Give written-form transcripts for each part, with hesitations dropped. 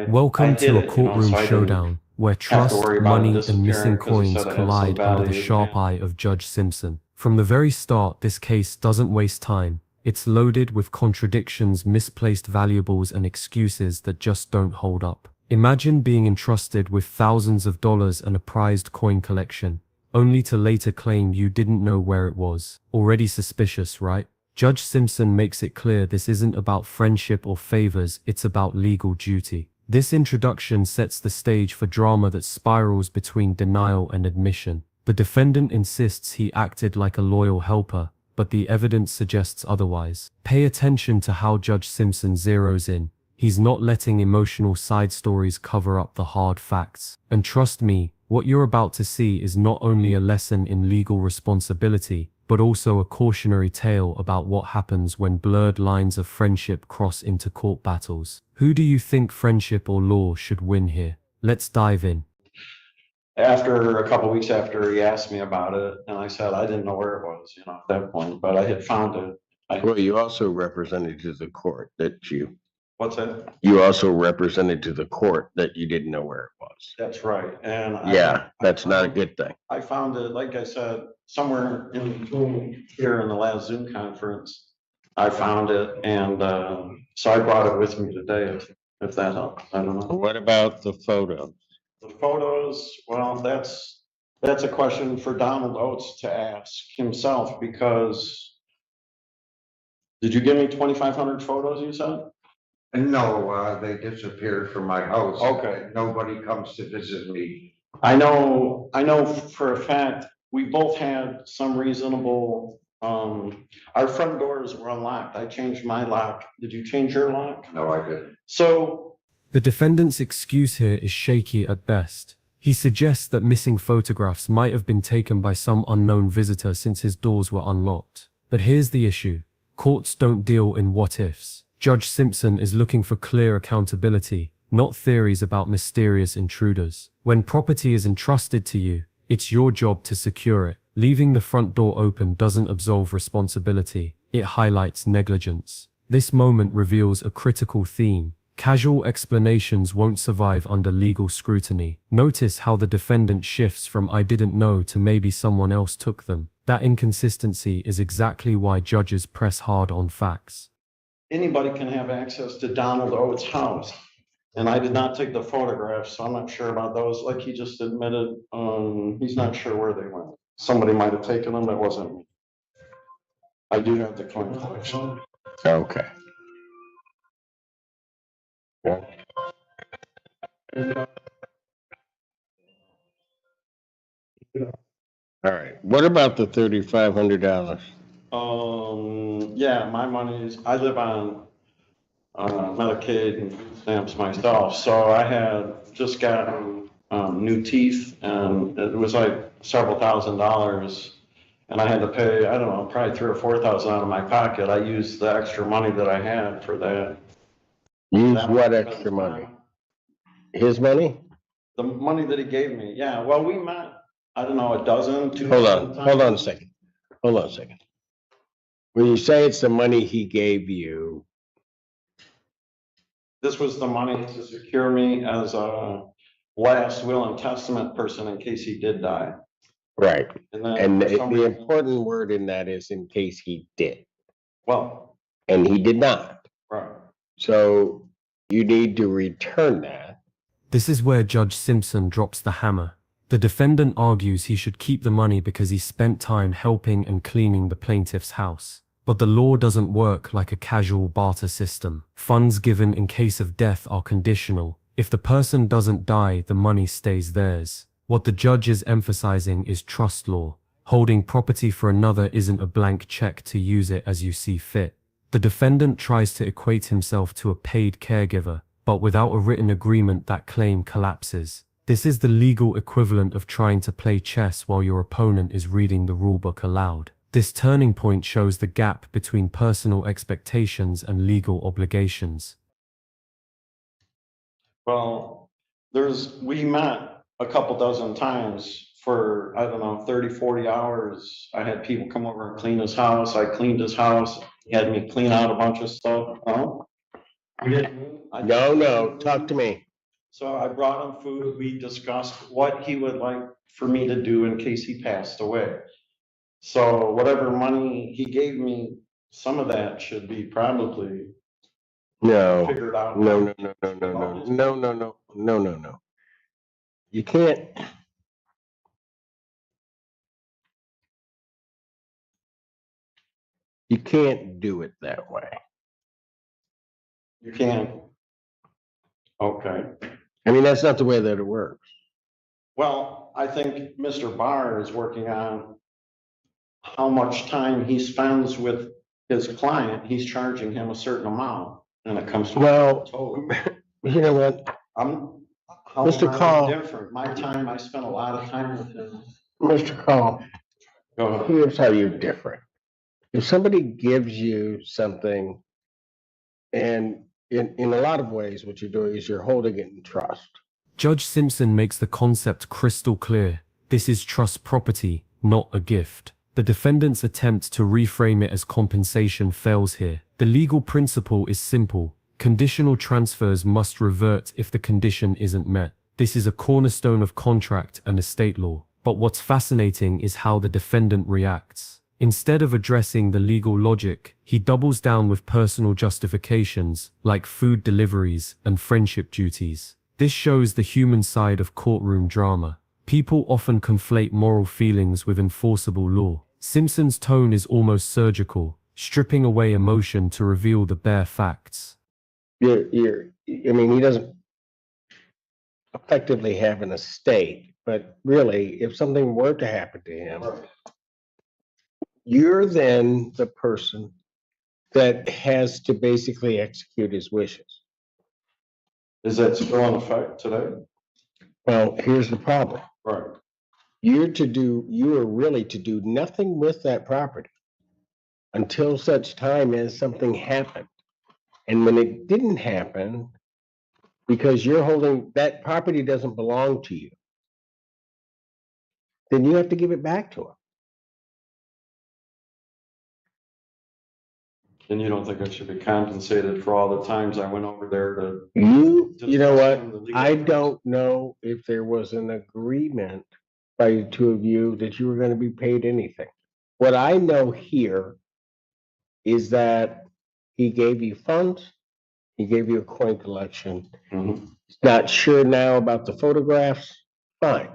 Welcome hid to a it, you know, courtroom so I didn't showdown where have to trust, worry about it money, and disappearing missing because he coins said it had some collide under the value. sharp eye of Judge Simpson. From the very start, this case doesn't waste time. It's loaded with contradictions, misplaced valuables, and excuses that just don't hold up. Imagine being entrusted with thousands of dollars and a prized coin collection, only to later claim you didn't know where it was. Already suspicious, right? Judge Simpson makes it clear this isn't about friendship or favors, it's about legal duty. This introduction sets the stage for drama that spirals between denial and admission. The defendant insists he acted like a loyal helper, but the evidence suggests otherwise. Pay attention to how Judge Simpson zeroes in. He's not letting emotional side stories cover up the hard facts. And trust me, what you're about to see is not only a lesson in legal responsibility, but also a cautionary tale about what happens when blurred lines of friendship cross into court battles. Who do you think friendship or law should win here? Let's dive in. After a couple weeks after he asked me about it, and I said I didn't know where it was, you know, at that point, but I had found it. Well, you also represented to the court that What's that? you also represented to the court that you didn't know where it was. That's right. And Yeah, that's not a good thing. I found it, like I said, somewhere in between here in the last Zoom conference. I found it, and so I brought it with me today, if that helps. I don't know. What about the photo? The photos, well, that's a question for Donald Oates to ask himself, because did you give me 2,500 photos, you said? No, they disappeared from my house. Okay. Nobody comes to visit me. I know for a fact, we both had some reasonable, our front doors were unlocked. I changed my lock. Did you change your lock? No, I didn't. So The defendant's excuse here is shaky at best. He suggests that missing photographs might have been taken by some unknown visitor since his doors were unlocked. But here's the issue. Courts don't deal in what-ifs. Judge Simpson is looking for clear accountability, not theories about mysterious intruders. When property is entrusted to you, it's your job to secure it. Leaving the front door open doesn't absolve responsibility, it highlights negligence. This moment reveals a critical theme. Casual explanations won't survive under legal scrutiny. Notice how the defendant shifts from "I didn't know" to "maybe someone else took them." That inconsistency is exactly why judges press hard on facts. anybody can have access to Donald Oates' house. And I did not take the photographs, so I'm not sure about those. Like he just admitted, he's not sure where they went. Somebody might have taken them, that wasn't me. I do have the coin collection. Okay. Yeah. All right. What about the $3,500? Yeah, my money is, I live on Medicaid and food stamps myself, so I had just gotten new teeth, and it was like several $1,000s, and I had to pay, I don't know, probably $3,000 or $4,000 out of my pocket. I used the extra money that I had for that. Use what extra money? His money? The money that he gave me, yeah. Well, we met, I don't know, a dozen, two Hold dozen on, times. hold on a second. Hold on a second. When you say it's the money he gave you, This was the money to secure me as a last will and testament person in case he did die. right? And then And for some the reason- important word in that is in case he did, Well, and he did not. right. So you need to return that. This is where Judge Simpson drops the hammer. The defendant argues he should keep the money because he spent time helping and cleaning the plaintiff's house. But the law doesn't work like a casual barter system. Funds given in case of death are conditional. If the person doesn't die, the money stays theirs. What the judge is emphasizing is trust law. Holding property for another isn't a blank check to use it as you see fit. The defendant tries to equate himself to a paid caregiver, but without a written agreement, that claim collapses. This is the legal equivalent of trying to play chess while your opponent is reading the rulebook aloud. This turning point shows the gap between personal expectations and legal obligations. Well, we met a couple dozen times for, I don't know, 30, 40 hours. I had people come over and clean his house. I cleaned his house. He had me clean out a bunch of stuff. Oh, No, talk to me. So I brought him food. We discussed what he would like for me to do in case he passed away. So whatever money he gave me, some of that should be probably No, figured out. no, no, no, no, no, no, no, no, no, no, no, no. You can't. You can't do it that way. You can't. Okay. I mean, that's not the way that it works. Well, I think Mr. Barr is working on how much time he spends with his client. He's charging him a certain amount and it comes to. Well, total. you know what, How Mr. am I Call. different? My time, I spent a lot of time with him. Mr. Call, Go ahead. here's how you're different. If somebody gives you something, and in a lot of ways, what you're doing is you're holding it in trust. Judge Simpson makes the concept crystal clear. This is trust property, not a gift. The defendant's attempt to reframe it as compensation fails here. The legal principle is simple. Conditional transfers must revert if the condition isn't met. This is a cornerstone of contract and estate law. But what's fascinating is how the defendant reacts. Instead of addressing the legal logic, he doubles down with personal justifications, like food deliveries and friendship duties. This shows the human side of courtroom drama. People often conflate moral feelings with enforceable law. Simpson's tone is almost surgical, stripping away emotion to reveal the bare facts. I mean, he doesn't effectively have an estate, but really, if something were to happen to him, you're then the person that has to basically execute his wishes. Is that still in effect today? Well, here's the problem. Right. You are really to do nothing with that property until such time as something happened. And when it didn't happen, because you're holding, that property doesn't belong to you, then you have to give it back to him. And you don't think I should be compensated for all the times I went over there to? You know what? discuss the legal I process? don't know if there was an agreement by the two of you that you were going to be paid anything. What I know here is that he gave you funds, he gave you a coin collection. Mhm. Not sure now about the photographs, fine.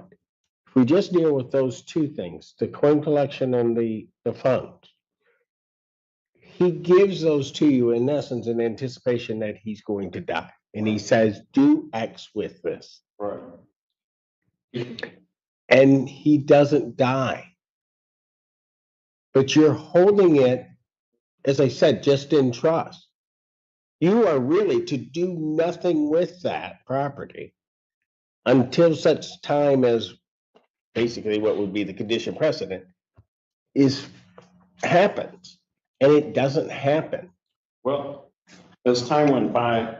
If we just deal with those two things, the coin collection and the funds, he gives those to you in essence in anticipation that he's going to die. And he says, do X with this. Right. And he doesn't die. But you're holding it, as I said, just in trust. You are really to do nothing with that property until such time as basically what would be the condition precedent happens. And it doesn't happen. Well, as time went by,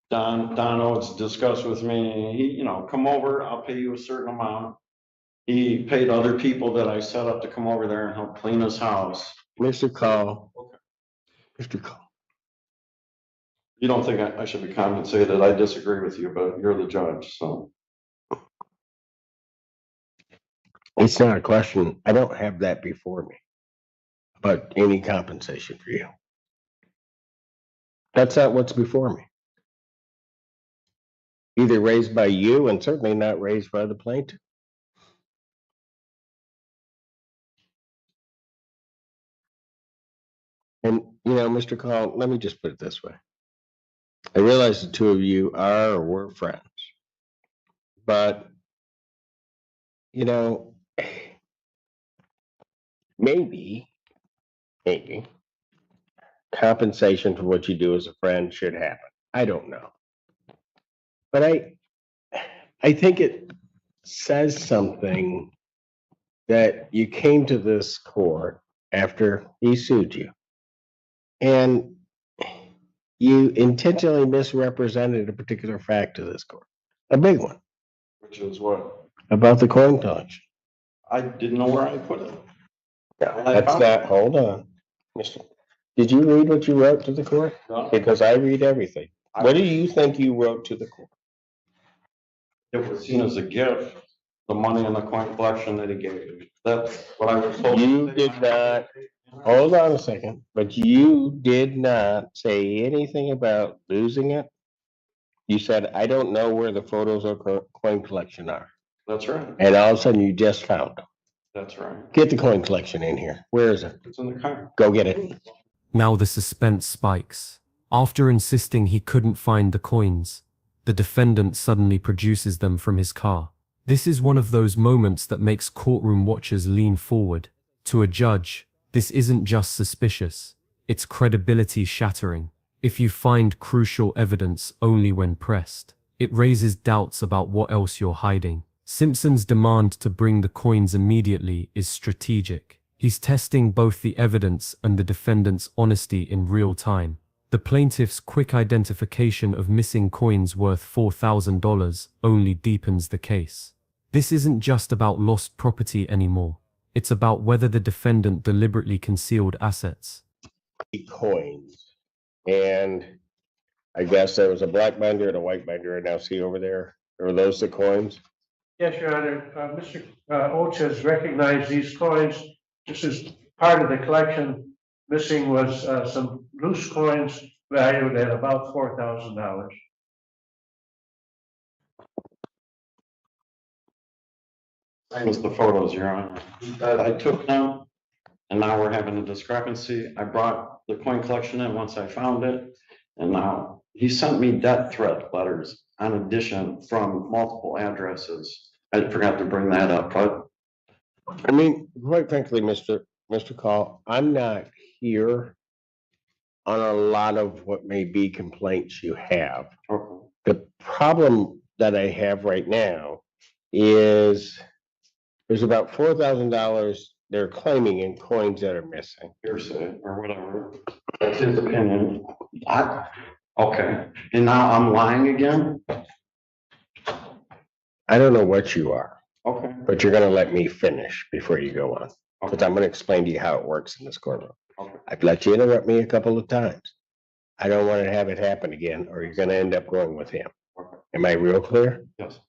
Don Oates discussed with me, he, come over, I'll pay you a certain amount. He paid other people that I set up to come over there and help clean his house. Mr. Call. Okay. Mr. Call. You don't think I should be compensated? I disagree with you, but you're the judge, so. It's not a question. I don't have that before me. But any compensation for you. That's not what's before me. Either raised by you and certainly not raised by the plaintiff. And, Mr. Call, let me just put it this way. I realize the two of you are or were friends. But, maybe compensation for what you do as a friend should happen. I don't know. But I think it says something that you came to this court after he sued you. And you intentionally misrepresented a particular fact to this court. A big one. Which is what? About the coin collection. I didn't know where I put it. No, that's not, hold on. Did you read what you wrote to the court? No. Because I read everything. What do you think you wrote to the court? it was seen as a gift, the money in the coin collection that he gave me. That's what I was told. You did not, hold on a second, but you did not say anything about losing it. You said, I don't know where the photos of coin collection are. That's right. And all of a sudden you just found them. That's right. Get the coin collection in here. Where is it? It's in the car. Go get it. Now the suspense spikes. After insisting he couldn't find the coins, the defendant suddenly produces them from his car. This is one of those moments that makes courtroom watchers lean forward. To a judge, this isn't just suspicious, it's credibility shattering. If you find crucial evidence only when pressed, it raises doubts about what else you're hiding. Simpson's demand to bring the coins immediately is strategic. He's testing both the evidence and the defendant's honesty in real time. The plaintiff's quick identification of missing coins worth $4,000 only deepens the case. This isn't just about lost property anymore. It's about whether the defendant deliberately concealed assets. Coins. And I guess there was a black binder and a white binder I now see over there. Are those the coins? Yes, Your Honor. Mr. Oates has recognized these coins. This is part of the collection. Missing was some loose coins valued at about $4,000. Same as the photos, Your Honor. I took them, and now we're having a discrepancy. I brought the coin collection in once I found it, and now he sent me death threat letters on addition from multiple addresses. I forgot to bring that up, but I mean, quite frankly, Mr. Call, I'm not here on a lot of what may be complaints you have. okay, The problem that I have right now is there's about $4,000 they're claiming in coins that are missing. hearsay or whatever. That's his opinion. Okay, and now I'm lying again? I don't know what you are, Okay, but you're gonna let me finish before you go on. Because okay, I'm gonna explain to you how it works in this courtroom. okay. I've let you interrupt me a couple of times. I don't want to have it happen again, or you're gonna end up going with him. Okay. Am I real clear? Yes.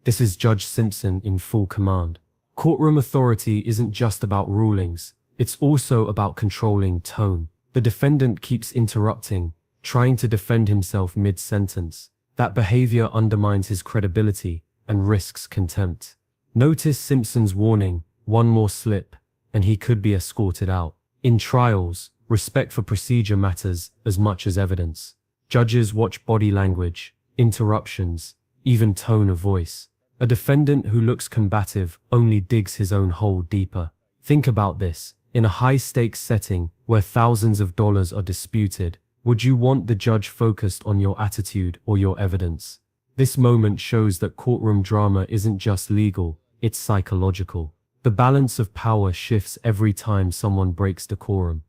This is Judge Simpson in full command. Courtroom authority isn't just about rulings, it's also about controlling tone. The defendant keeps interrupting, trying to defend himself mid-sentence. That behavior undermines his credibility and risks contempt. Notice Simpson's warning, one more slip, and he could be escorted out. In trials, respect for procedure matters as much as evidence. Judges watch body language, interruptions, even tone of voice. A defendant who looks combative only digs his own hole deeper. Think about this. In a high-stakes setting where thousands of dollars are disputed, would you want the judge focused on your attitude or your evidence? This moment shows that courtroom drama isn't just legal, it's psychological. The balance of power shifts every time someone breaks decorum.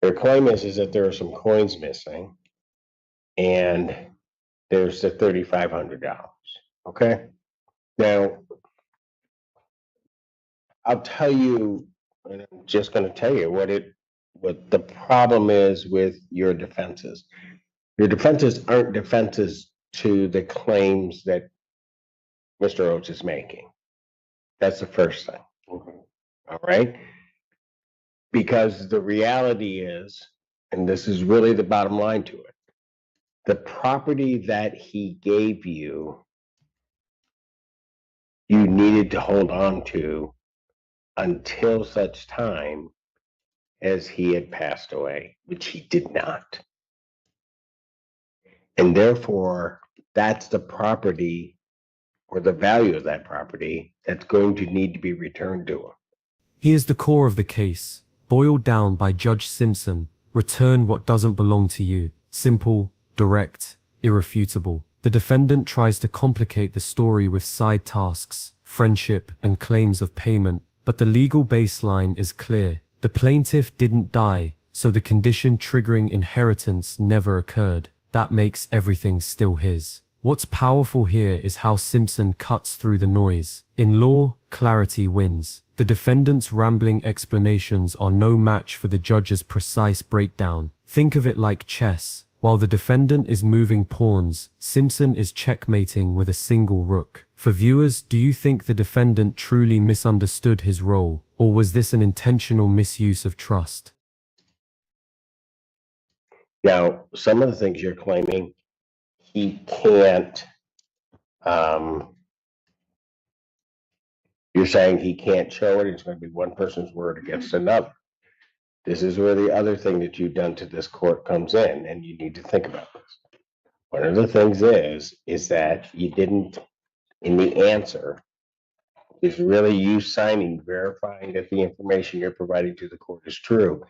Their claim is that there are some coins missing, and there's the $3,500. Okay? Now, I'll tell you, and I'm just gonna tell you what the problem is with your defenses. Your defenses aren't defenses to the claims that Mr. Oates is making. That's the first thing. Okay. All right? Because the reality is, and this is really the bottom line to it, the property that he gave you, you needed to hold on to until such time as he had passed away, which he did not. And therefore, that's the property or the value of that property that's going to need to be returned to him. Here's the core of the case, boiled down by Judge Simpson. Return what doesn't belong to you. Simple, direct, irrefutable. The defendant tries to complicate the story with side tasks, friendship, and claims of payment, but the legal baseline is clear. The plaintiff didn't die, so the condition triggering inheritance never occurred. That makes everything still his. What's powerful here is how Simpson cuts through the noise. In law, clarity wins. The defendant's rambling explanations are no match for the judge's precise breakdown. Think of it like chess. While the defendant is moving pawns, Simpson is checkmating with a single rook. For viewers, do you think the defendant truly misunderstood his role, or was this an intentional misuse of trust? Now, some of the things you're claiming, he can't, you're saying he can't show it. It's going to be one person's word against another. This is where the other thing that you've done to this court comes in, and you need to think about this. One of the things is that you didn't, in the answer, is really you signing, verifying that the information you're providing to the court is true,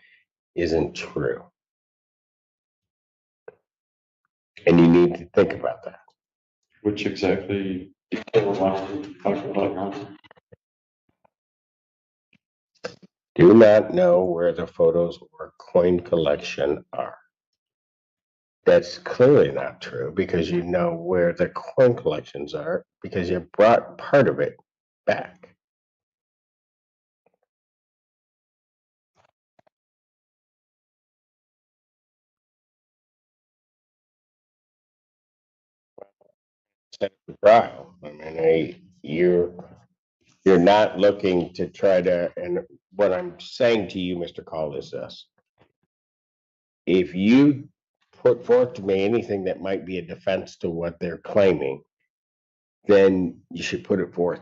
isn't true. And you need to think about that. Which exactly detail am I talking about, Your Honor? Do not know where the photos or coin collection are. That's clearly not true because you know where the coin collections are because you brought part of it back. Set the trial. I mean, you're not looking to try to, and what I'm saying to you, Mr. Call, is this. If you put forth to me anything that might be a defense to what they're claiming, then you should put it forth.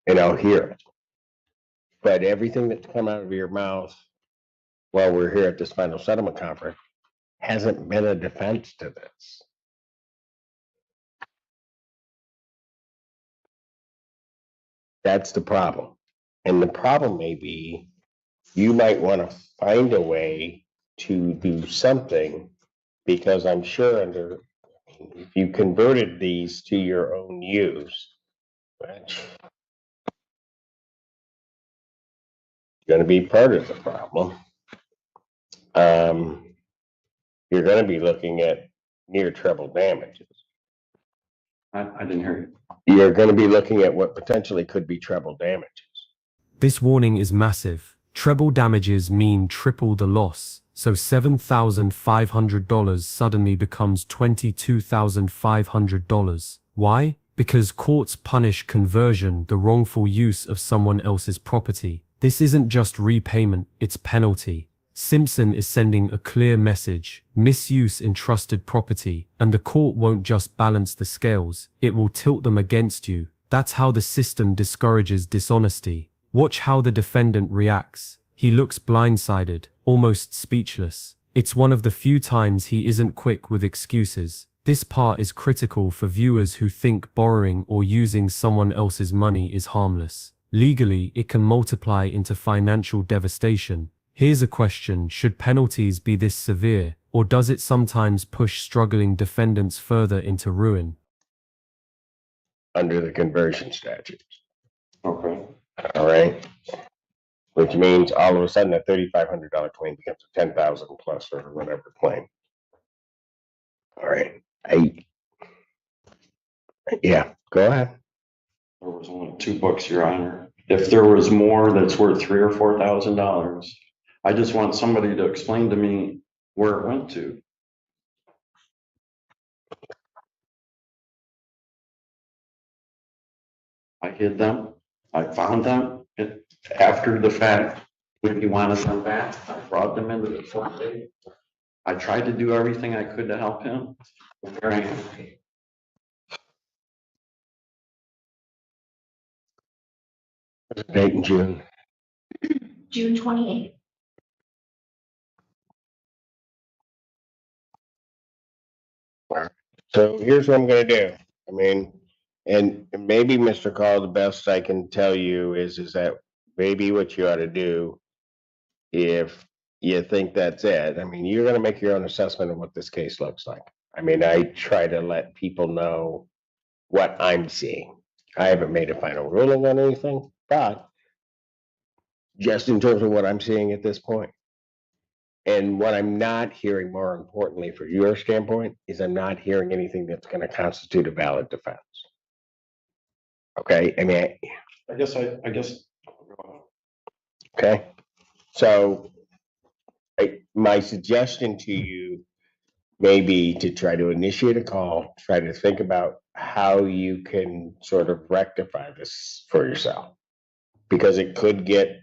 And I'll hear it. But everything that's come out of your mouth while we're here at this final settlement conference hasn't been a defense to this. That's the problem. And the problem may be you might want to find a way to do something because I'm sure if you converted these to your own use, which is going to be part of the problem, you're going to be looking at near treble damages. I didn't hear you. You're going to be looking at what potentially could be treble damages. This warning is massive. Treble damages mean triple the loss, so $7,500 suddenly becomes $22,500. Why? Because courts punish conversion, the wrongful use of someone else's property. This isn't just repayment, it's penalty. Simpson is sending a clear message: misuse entrusted property, and the court won't just balance the scales, it will tilt them against you. That's how the system discourages dishonesty. Watch how the defendant reacts. He looks blindsided, almost speechless. It's one of the few times he isn't quick with excuses. This part is critical for viewers who think borrowing or using someone else's money is harmless. Legally, it can multiply into financial devastation. Here's a question: should penalties be this severe, or does it sometimes push struggling defendants further into ruin? Under the conversion statutes. Okay. All right. Which means all of a sudden a $3,500 claim becomes a 10,000 plus or whatever claim. All right. Yeah, go ahead. There was only 2 books, Your Honor. If there was more that's worth $3,000 or $4,000, I just want somebody to explain to me where it went to. I hid them. I found them after the fact. When he wanted them back, I brought them into the court. I tried to do everything I could to help him. But here I am. Date in June. June 28th. So here's what I'm going to do. I mean, and maybe Mr. Call, the best I can tell you is that maybe what you ought to do, if you think that's it, I mean, you're going to make your own assessment of what this case looks like. I mean, I try to let people know what I'm seeing. I haven't made a final ruling on anything, but just in terms of what I'm seeing at this point. And what I'm not hearing, more importantly for your standpoint, is I'm not hearing anything that's going to constitute a valid defense. Okay, I mean, I guess. okay, so My suggestion to you may be to try to initiate a call, try to think about how you can sort of rectify this for yourself. Because it could get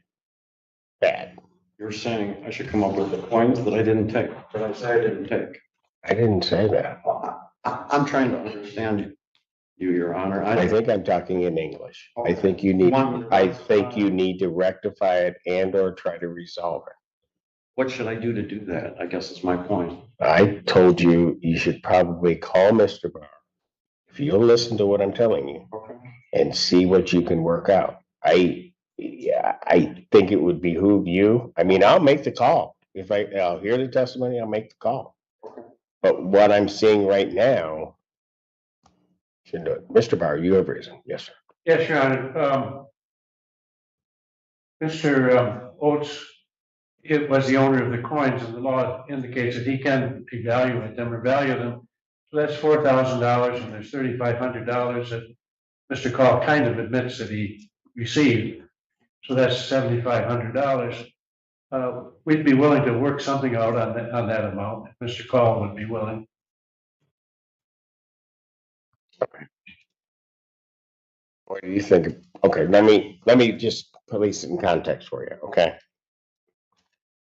bad. You're saying I should come up with the coins that I didn't take, that I say I didn't take. I didn't say that. I'm trying to understand you, Your Honor. I think I'm talking in English. I Okay. think you need to rectify it and or try to resolve it. What should I do to do that? I guess is my point. I told you, you should probably call Mr. Barr. If you'll listen to what I'm telling you Okay. and see what you can work out. I think it would behoove you. I mean, I'll make the call. If I'll hear the testimony, I'll make the call. Okay. But what I'm seeing right now should do it. Mr. Barr, you have reason. Yes, sir. Yes, Your Honor. Mr. Oates, it was the owner of the coins, and the law indicates that he can evaluate them or value them. So that's $4,000, and there's $3,500 that Mr. Call kind of admits that he received. So that's $7,500. We'd be willing to work something out on that amount, if Mr. Call would be willing. What do you think? Okay, let me just place it in context for you, okay?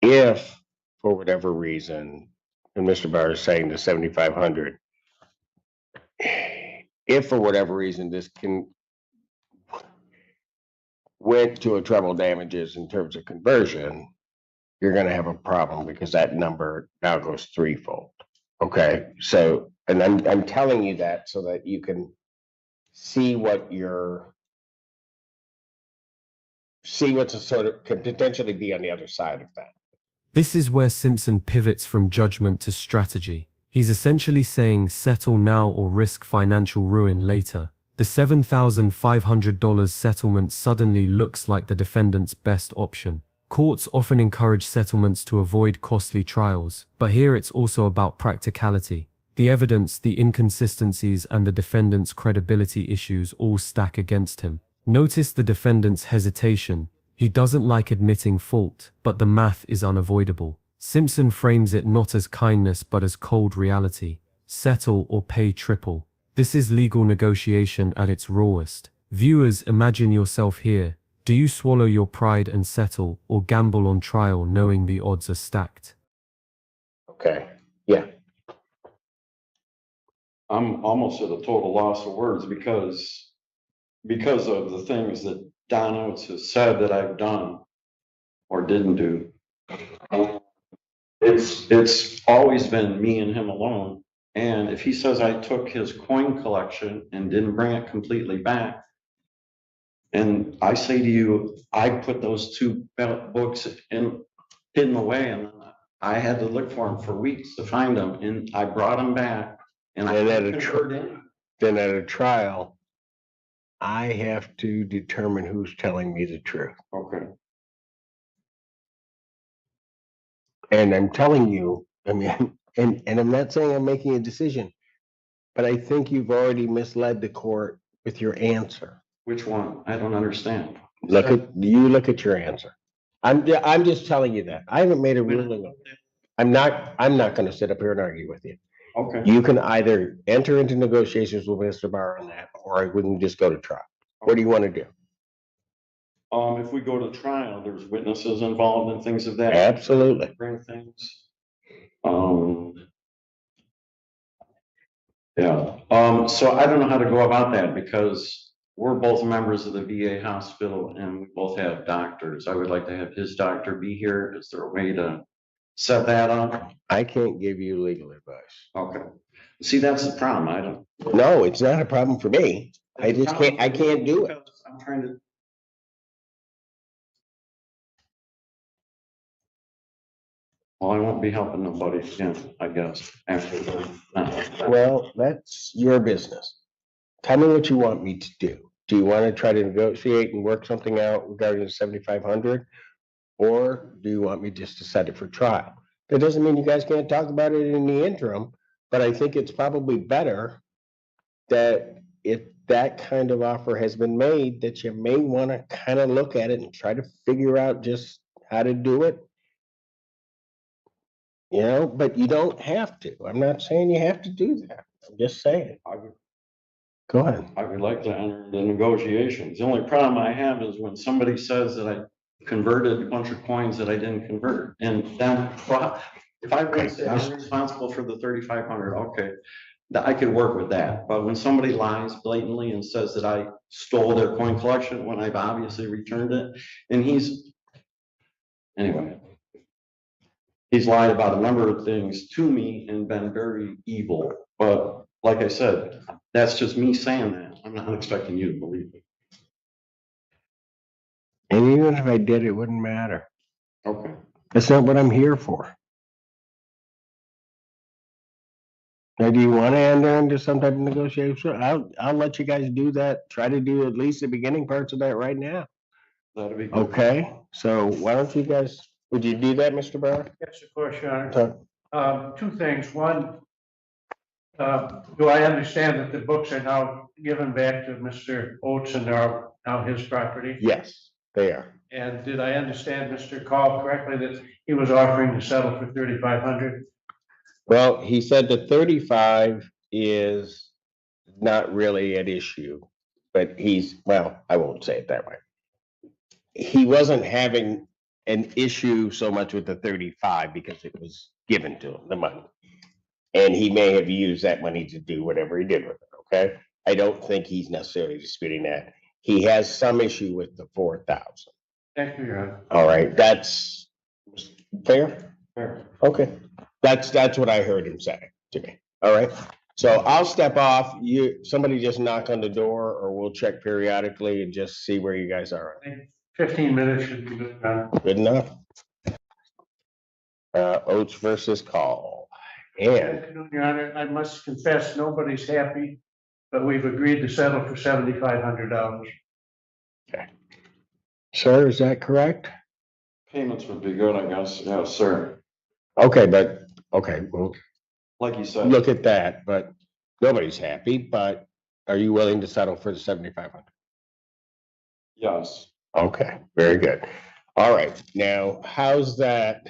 If, for whatever reason, and Mr. Barr is saying the 7,500, if for whatever reason this went to a treble damages in terms of conversion, you're gonna have a problem because that number now goes threefold. Okay, so, and I'm telling you that so that you can see what's a sort of could potentially be on the other side of that. This is where Simpson pivots from judgment to strategy. He's essentially saying settle now or risk financial ruin later. The $7,500 settlement suddenly looks like the defendant's best option. Courts often encourage settlements to avoid costly trials, but here it's also about practicality. The evidence, the inconsistencies, and the defendant's credibility issues all stack against him. Notice the defendant's hesitation. He doesn't like admitting fault, but the math is unavoidable. Simpson frames it not as kindness but as cold reality. Settle or pay triple. This is legal negotiation at its rawest. Viewers, imagine yourself here. Do you swallow your pride and settle, or gamble on trial knowing the odds are stacked? Okay, yeah. I'm almost at a total loss of words because of the things that Don Oates has said that I've done or didn't do. It's always been me and him alone. And if he says I took his coin collection and didn't bring it completely back, and I say to you, I put those two books hidden away, and I had to look for them for weeks to find them, and I brought them back. And I Then at a trial, I have to determine who's telling me the truth. Okay. And I'm telling you, I mean, and I'm not saying I'm making a decision, but I think you've already misled the court with your answer. Which one? I don't understand. Look at your answer. I'm just telling you that. I haven't made a ruling on it. I'm not gonna sit up here and argue with you. Okay. You can either enter into negotiations with Mr. Barr on that, or we can just go to trial. What do you want to do? If we go to trial, there's witnesses involved and things of that. Absolutely. Bring things. Yeah. So I don't know how to go about that because we're both members of the VA hospital and we both have doctors. I would like to have his doctor be here. Is there a way to set that up? I can't give you legal advice. Okay. See, that's the problem. I don't. No, it's not a problem for me. I can't do it. I'm trying to. Well, I won't be helping nobody again, I guess, after. Well, that's your business. Tell me what you want me to do. Do you want to try to negotiate and work something out regarding the 7,500? Or do you want me just to set it for trial? That doesn't mean you guys can't talk about it in the interim, but I think it's probably better that if that kind of offer has been made, that you may want to kind of look at it and try to figure out just how to do it. You know, but you don't have to. I'm not saying you have to do that. I'm just saying. Go ahead. I would like to enter the negotiations. The only problem I have is when somebody says that I converted a bunch of coins that I didn't convert. And then, well, if I would say I'm responsible for the 3,500, okay, I could work with that. But when somebody lies blatantly and says that I stole their coin collection when I've obviously returned it, and anyway, he's lied about a number of things to me and been very evil. But like I said, that's just me saying that. I'm not expecting you to believe me. And even if I did, it wouldn't matter. Okay. That's not what I'm here for. Now, do you want to enter into some type of negotiation? I'll let you guys do that. Try to do at least the beginning parts of that right now. That'd be good. Okay, so why don't you guys, would you do that, Mr. Brown? Yes, of course, Your Honor. Two things. One, do I understand that the books are now given back to Mr. Oates and are now his property? Yes, they are. And did I understand Mr. Call correctly that he was offering to settle for 3,500? Well, he said the 35 is not really at issue, but well, I won't say it that way. He wasn't having an issue so much with the 35 because it was given to him, the money. And he may have used that money to do whatever he did with it, okay? I don't think he's necessarily disputing that. He has some issue with the 4,000. Thank you, Your Honor. All right, that's fair? Fair. Okay, that's what I heard him say to me. All right, so I'll step off. Somebody just knock on the door, or we'll check periodically and just see where you guys are. I think 15 minutes should be good, Your Honor. Good enough? Oates versus Call. Good And afternoon, Your Honor. I must confess, nobody's happy, but we've agreed to settle for $7,500. sir, is that correct? Payments would be good, I guess. Yes, sir. Okay, well, Like you said. look at that, but nobody's happy, but are you willing to settle for the 7,500? Yes. Okay, very good. All right, now, how's that?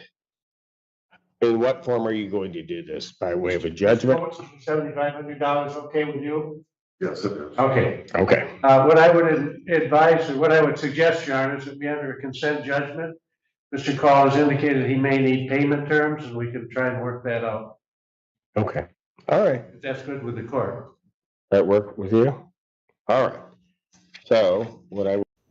In what form are you going to do this? By way of a judgment? $7,500 okay with you? Yes, it is. Okay. Okay, What I would advise, or what I would suggest, Your Honor, is that we enter a consent judgment. Mr. Call has indicated he may need payment terms, and we can try and work that out. okay, all right. If that's good with the court. That work with you? All right. So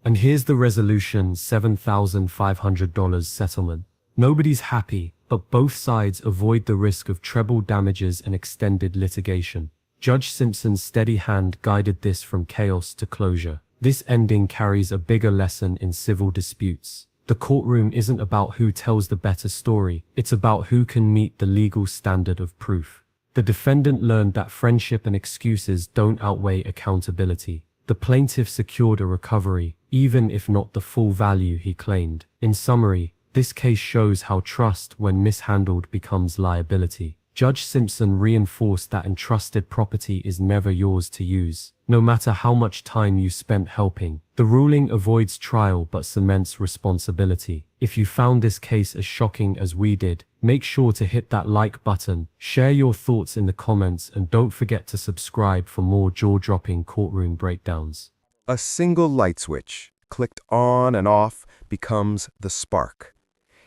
And here's the resolution, $7,500 settlement. Nobody's happy, but both sides avoid the risk of treble damages and extended litigation. Judge Simpson's steady hand guided this from chaos to closure. This ending carries a bigger lesson in civil disputes. The courtroom isn't about who tells the better story, it's about who can meet the legal standard of proof. The defendant learned that friendship and excuses don't outweigh accountability. The plaintiff secured a recovery, even if not the full value he claimed. In summary, this case shows how trust, when mishandled, becomes liability. Judge Simpson reinforced that entrusted property is never yours to use, no matter how much time you spent helping. The ruling avoids trial but cements responsibility. If you found this case as shocking as we did, make sure to hit that like button, share your thoughts in the comments, and don't forget to subscribe for more jaw-dropping courtroom breakdowns. A single light switch, clicked on and off, becomes the spark.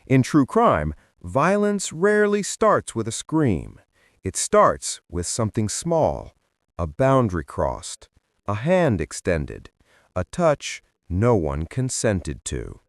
In true crime, violence rarely starts with a scream. It starts with something small, a boundary crossed, a hand extended, a touch no one consented to.